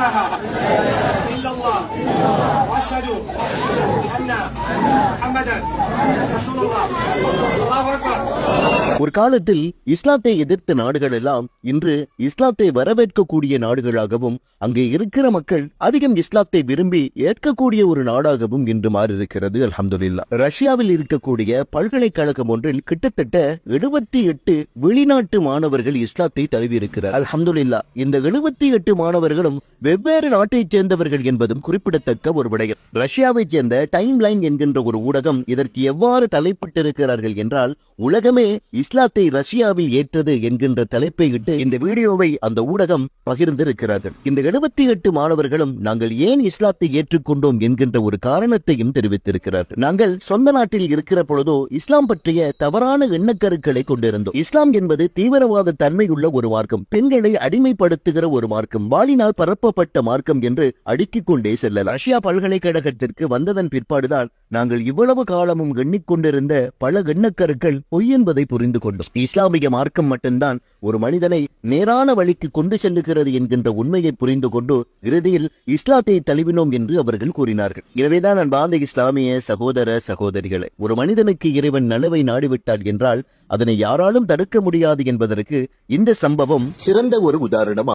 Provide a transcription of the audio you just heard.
إله إلا الله وأشهد أن محمدا رسول الله. الله أكبر. ஒரு காலத்தில் இஸ்லாத்தை எதிர்த்த நாடுகள் எல்லாம் இன்று இஸ்லாத்தை வரவேற்கக்கூடிய நாடுகளாகவும் அங்கே இருக்கிற மக்கள் அதிகம் இஸ்லாத்தை விரும்பி ஏற்கக்கூடிய ஒரு நாடாகவும் இன்று மாறியிருக்கிறது. அல்ஹம்துலில்லாஹ். ரஷ்யாவில் இருக்கக்கூடிய பல்கலைக்கழகம் ஒன்றில் கிட்டத்தட்ட 78 வெளிநாட்டு மாணவர்கள் இஸ்லாத்தை தழுவியிருக்கிறார். அல்ஹம்துலில்லாஹ். இந்த 78 மாணவர்களும் வெவ்வேறு நாட்டைச் சேர்ந்தவர்கள் என்பதும் குறிப்பிடத்தக்க ஒரு விடயம். ரஷ்யாவைச் சேர்ந்த டைம் லைன் என்கின்ற ஒரு ஊடகம் இதற்கு எவ்வாறு தலைப்பிட்டிருக்கிறார்கள் என்றால், உலகமே இஸ்லாத்தை ரஷ்யாவில் ஏற்றது என்கின்ற தலைப்பை இட்டு இந்த வீடியோவை அந்த ஊடகம் பகிர்ந்திருக்கிறார்கள். இந்த 78 மாணவர்களும் நாங்கள் ஏன் இஸ்லாத்தை ஏற்றுக்கொண்டோம் என்கின்ற ஒரு காரணத்தையும் தெரிவித்திருக்கிறார்கள். நாங்கள் சொந்த நாட்டில் இருக்கிற பொழுதோ இஸ்லாம் பற்றிய தவறான எண்ணக்கருக்களை கொண்டிருந்தோம். இஸ்லாம் என்பது தீவிரவாத தன்மையுள்ள ஒரு மார்க்கம், பெண்களை அடிமைப்படுத்துகிற ஒரு மார்க்கம், வாளினால் பரப்பப்பட்ட மார்க்கம் என்று அடுக்கிக் கொண்டே செல்லலாம். ரஷ்யா பல்கலைக்கழகத்திற்கு வந்ததன் பிற்பாடுதான் நாங்கள் இவ்வளவு காலமும் எண்ணிக்கொண்டிருந்த பல எண்ணக்கருக்கள் பொய் என்பதை புரிந்து கொண்டோம். இஸ்லாமிய மார்க்கம் மட்டும்தான் ஒரு மனிதனை நேரான வழிக்கு கொண்டு செல்லுகிறது என்கின்ற உண்மையை புரிந்து கொண்டு இறுதியில் இஸ்லாத்தை தழுவினோம் என்று அவர்கள் கூறினார்கள். எனவேதான் அன்பார்ந்த இஸ்லாமிய சகோதர சகோதரிகளை, ஒரு மனிதனுக்கு இறைவன் நலவை நாடிவிட்டார் என்றால் அதனை யாராலும் தடுக்க முடியாது என்பதற்கு இந்த சம்பவம் சிறந்த ஒரு உதாரணம்.